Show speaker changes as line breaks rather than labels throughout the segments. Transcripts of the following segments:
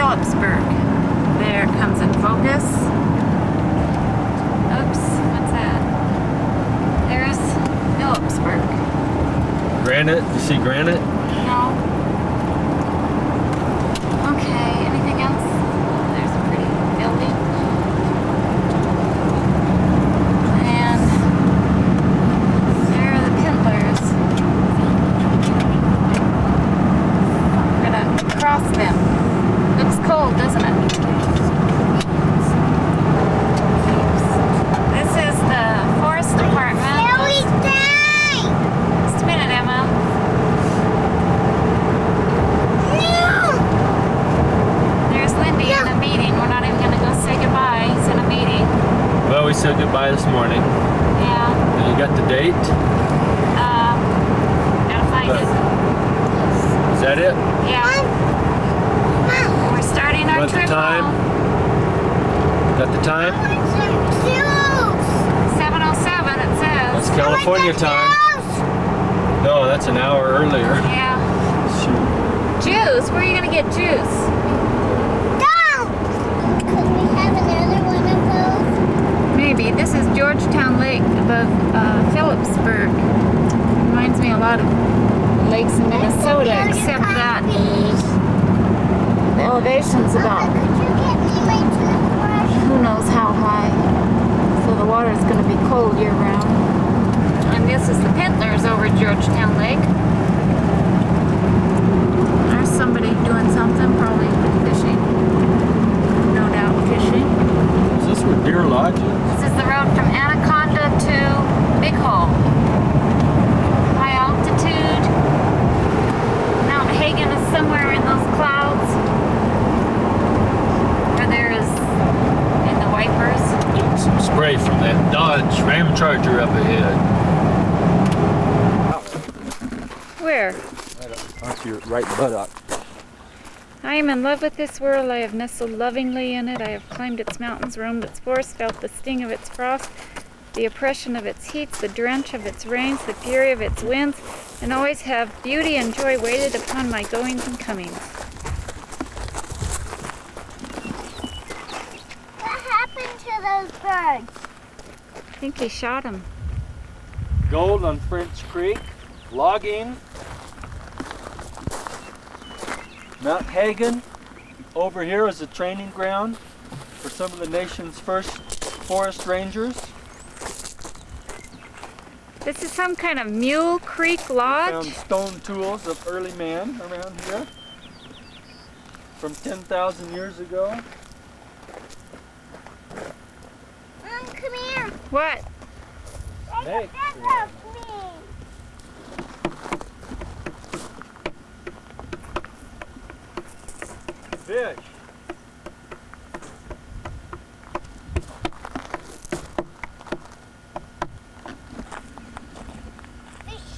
Phillipsburg. There it comes in focus. Oops, what's that? There's Phillipsburg.
Granite? You see granite?
No. Okay, anything else? There's a pretty building. And there are the pillars. We're gonna cross them. Looks cold, doesn't it? This is the forest department. Just a minute, Emma. There's Lindy in a meeting. We're not even going to go say goodbye. He's in a meeting.
Well, we said goodbye this morning.
Yeah.
And you got the date?
Gotta find it.
Is that it?
Yeah. We're starting our
Want
trip
the time?
home.
Got the time?
7:07 it says.
That's California time. No, that's an hour earlier.
Yeah.
Shoot.
Juice? Where are you going to get juice?
Could we have another one of those?
Maybe. This is Georgetown Lake above Phillipsburg. Reminds me a lot of lakes in Minnesota, except that the elevation's about
Could you get me my toothbrush?
who knows how high. So the water is going to be cold year round. And this is the Pintlers over at Georgetown Lake. There's somebody doing something, probably fishing. No doubt fishing.
Is this where Deer Lodge is?
This is the road from Anaconda to Big Hole. High altitude. Mount Hagen is somewhere in those clouds. Where there is in the wipers.
Getting some spray from that Dodge Ram Charger up ahead.
Where?
That's your right buttock.
I am in love with this world. I have nestled lovingly in it. I have climbed its mountains, roamed its forests, felt the sting of its frost, the oppression of its heats, the drench of its rains, the fury of its winds, and always have beauty and joy waited upon my goings and comings.
What happened to those birds?
I think he shot him.
Gold on French Creek. Logging. Mount Hagen. Over here is a training ground for some of the nation's first forest rangers.
This is some kind of Mule Creek
Found
Lodge.
stone tools of early man around here from 10,000 years ago.
Mom, come here.
What?
Hey.
Help me.
Fish.
Fish.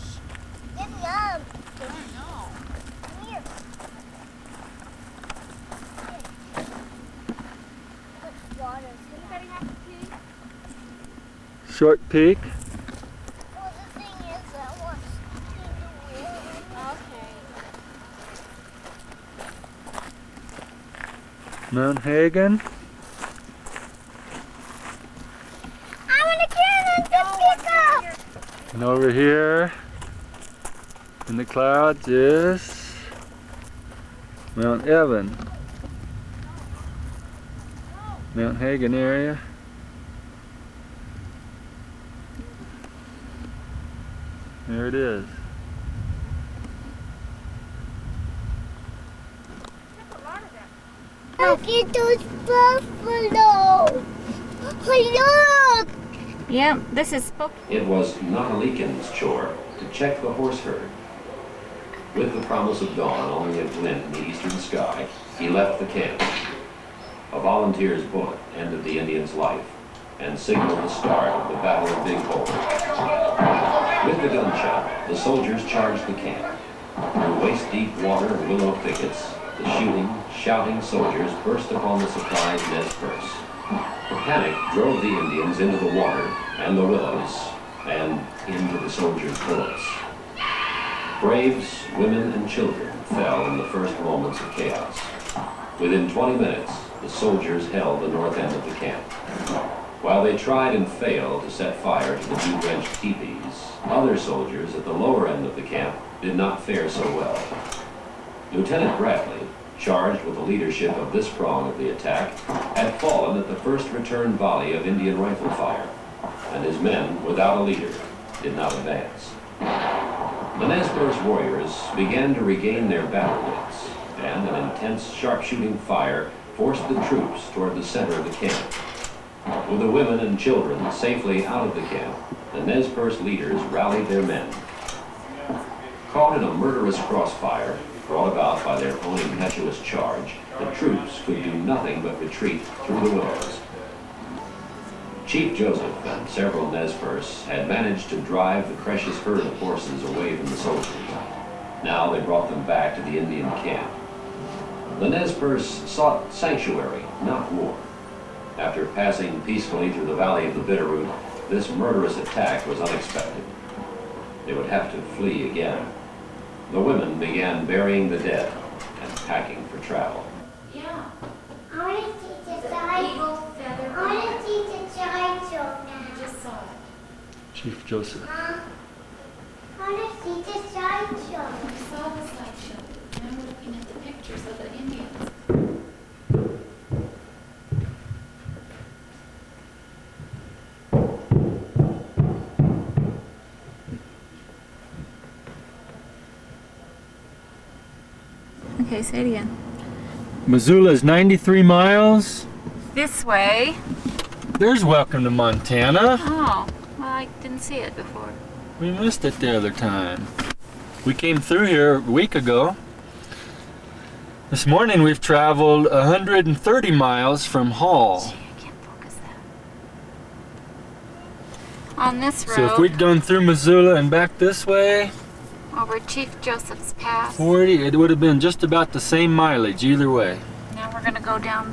Yum, yum. I know. Come here. Put water. Anybody have to pee?
Short peak.
Well, the thing is, I want to do it. Okay.
Mount Hagen.
I want to get it to pick up.
And over here in the clouds is Mount Evan. Mount Hagen area. There it is.
Look at those buffalo. Look.
Yep, this is Spoke.
It was Natalikin's chore to check the horse herd. With the promise of dawn only a glint in the eastern sky, he left the camp. A volunteer's bullet ended the Indian's life and signaled the start of the Battle of Big Hole. With the gunshot, the soldiers charged the camp. Through waist-deep water and willow thickets, the shooting, shouting soldiers burst upon the supplies nez perce. Panic drove the Indians into the water and the willows and into the soldiers' bullets. Braves, women, and children fell in the first moments of chaos. Within 20 minutes, the soldiers held the north end of the camp. While they tried and failed to set fire to the dew-drenched teepees, other soldiers at the lower end of the camp did not fare so well. Lieutenant Bradley, charged with the leadership of this prong of the attack, had fallen at the first return volley of Indian rifle fire, and his men, without a leader, did not advance. The Nez Perce warriors began to regain their battle wits, and an intense sharpshooting fire forced the troops toward the center of the camp. With the women and children safely out of the camp, the Nez Perce leaders rallied their men. Caught in a murderous crossfire, brought about by their own impetuous charge, the troops could do nothing but retreat through the willows. Chief Joseph and several Nez Perce had managed to drive the precious herd of horses away from the soldiers. Now they brought them back to the Indian camp. The Nez Perce sought sanctuary, not war. After passing peacefully through the valley of the Bitterroot, this murderous attack was unexpected. They would have to flee again. The women began burying the dead and packing for travel.
Yeah. I want to see the sideshow. I want to see the sideshow now.
I just saw it.
Chief Joseph.
I want to see the sideshow.
I saw the slideshow. Now we're looking at the pictures of the Indians. Okay, say it again.
Missoula is 93 miles.
This way.
There's welcome to Montana.
Oh, well, I didn't see it before.
We missed it the other time. We came through here a week ago. This morning we've traveled 130 miles from Hall.
Gee, I can't focus that. On this road,
So if we'd gone through Missoula and back this way,
over Chief Joseph's Pass.
40, it would have been just about the same mileage either way.
Now we're gonna go down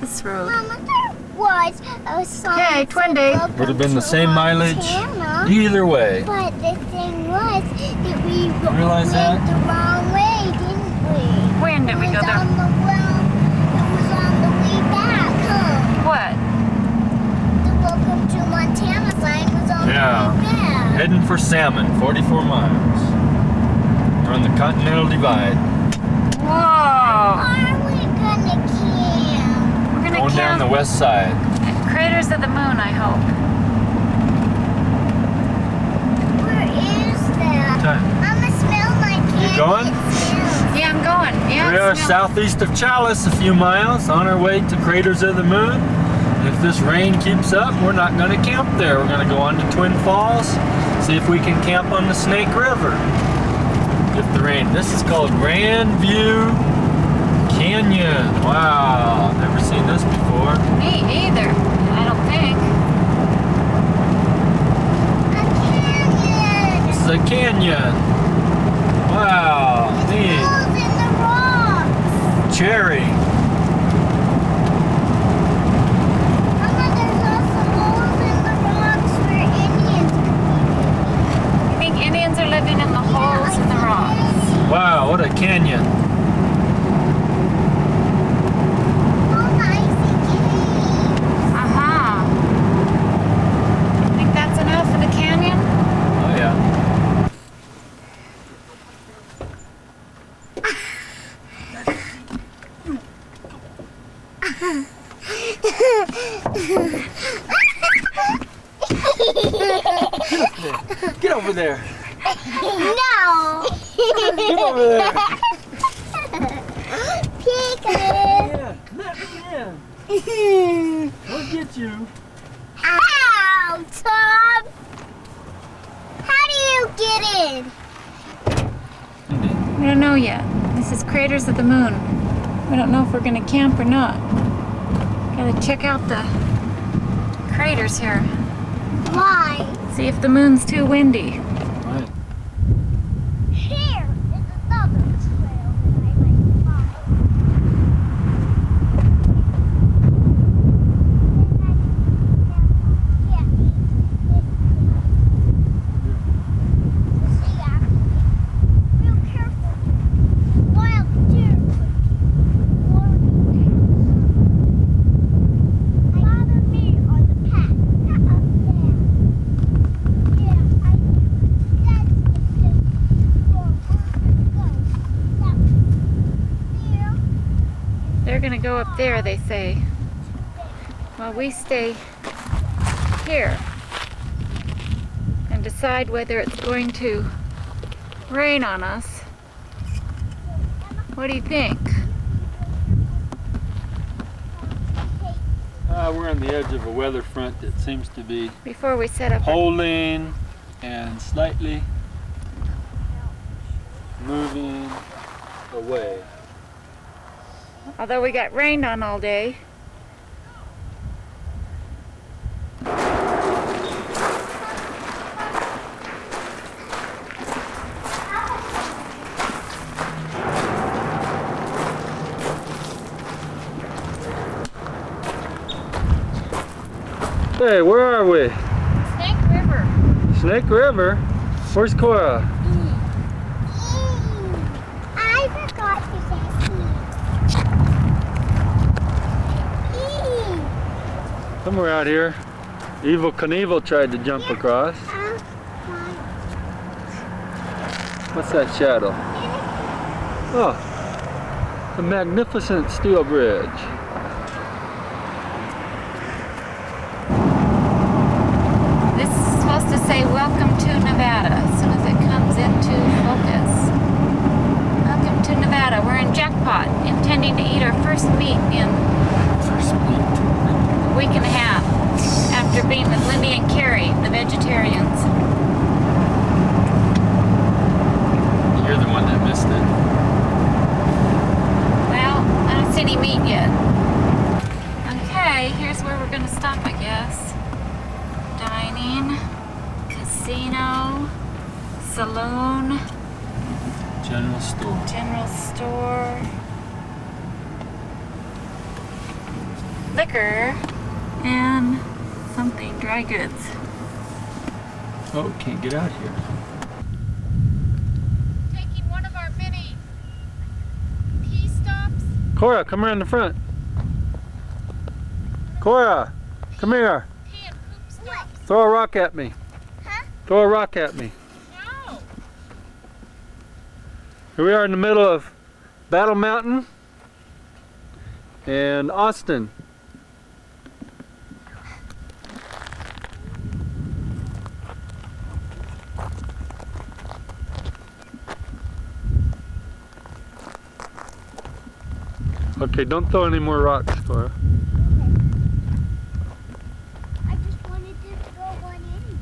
this road.
Mama, there was a song.
Okay, twin day.
Would have been the same mileage
Montana,
either way.
but the thing was that we
Realize
went
that?
the wrong way, didn't we?
When did we
It
go
was
there?
on the it was on the way back, huh?
What?
The Welcome to Montana sign was on
Yeah.
the way back.
Heading for Salmon, 44 miles. We're on the Continental Divide.
Whoa!
Are we gonna camp?
We're gonna
Going down
camp
the west side.
at Craters of the Moon, I hope.
Where is that?
Time.
I'ma smell my candy.
going?
Yeah, I'm going. Yeah,
We are
smell-
southeast of Chalice a few miles on our way to Craters of the Moon. If this rain keeps up, we're not going to camp there. We're going to go on to Twin Falls, see if we can camp on the Snake River. If the rain. This is called Grandview Canyon. Wow, never seen this before.
Me either. I don't think.
A canyon.
This is a canyon. Wow,
It's
neat.
holes in the rocks.
Cherry.
Mama, there's also holes in the rocks where Indians could
You think Indians are living in the holes in the rocks?
Wow, what a canyon.
Oh, nice caves.
Uh-huh. Think that's enough for the canyon?
Oh yeah. Get over there.
No.
Get over there.
Piglet.
Yeah, let me in. I'll get you.
Ow, Tom. How do you get in?
We don't know yet. This is Craters of the Moon. We don't know if we're gonna camp or not. Gotta check out the craters here.
Why?
See if the moon's too windy.
Right.
Here is another trail that I might follow. Real careful. Wild deer.
They're gonna go up there, they say, while we stay here and decide whether it's going to rain on us. What do you think?
We're on the edge of a weather front that seems to be
Before we set up
holding and slightly moving away.
although we got rained on all day.
Hey, where are we?
Snake River.
Snake River? Where's Cora?
I forgot to say
Somewhere out here. Evil Knievel tried to jump across. What's that shadow? Oh, a magnificent steel bridge.
This is supposed to say welcome to Nevada as soon as it comes into focus. Welcome to Nevada. We're in Jackpot, intending to eat our first meat in a week and a half after being with Lindy and Carrie, the vegetarians.
You're the one that missed it.
Well, I don't see any meat yet. Okay, here's where we're gonna stop, I guess. Dining, casino, saloon,
General store.
general store, liquor, and something, dry goods.
Oh, can't get out here.
Taking one of our mini pee stops.
Cora, come around the front. Cora, come here.
Pee and poop stops.
Throw a rock at me.
Huh?
Throw a rock at me.
No.
Here we are in the middle of Battle Mountain and Austin. Okay, don't throw any more rocks, Cora.
I just wanted to throw one anyway.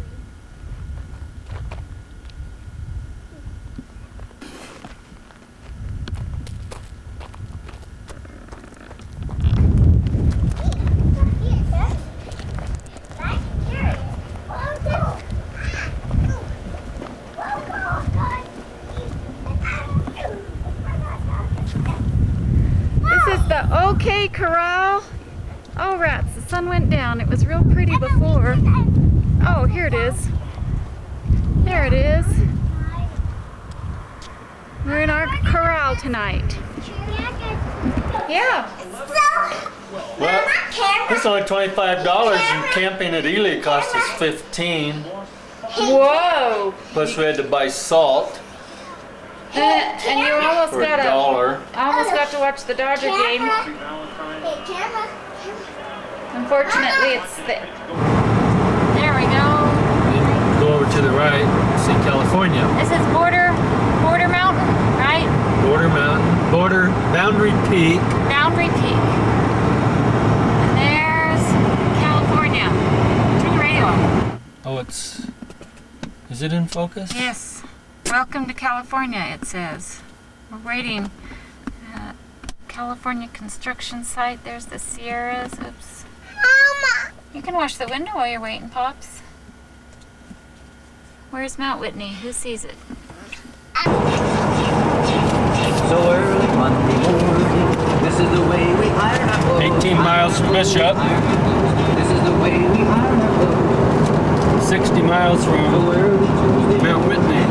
This is the OK Corral. Oh rats, the sun went down. It was real pretty before. Oh, here it is. There it is. We're in our corral tonight. Yeah.
Well, it's only $25 and camping at Ely cost us $15.
Whoa.
Plus we had to buy salt
And you almost
for
got
$1.
almost got to watch the Dodger game.
Hey, camera.
Unfortunately, it's there we go.
Then go over to the right, see California.
This is Border Mountain, right?
Border Mountain, Boundary Peak.
Boundary Peak. And there's California. Turn the radio on.
Oh, is it in focus?
Yes. Welcome to California, it says. We're waiting. California construction site. There's the Sierras. Oops.
Mama.
You can wash the window while you're waiting, Pops. Where's Mount Whitney? Who sees it?
So early Monday morning, this is the way we iron our clothes.
18 miles from Bishop,
This is the way we iron our clothes.
60 miles
So
from
early Tuesday
Mount Whitney.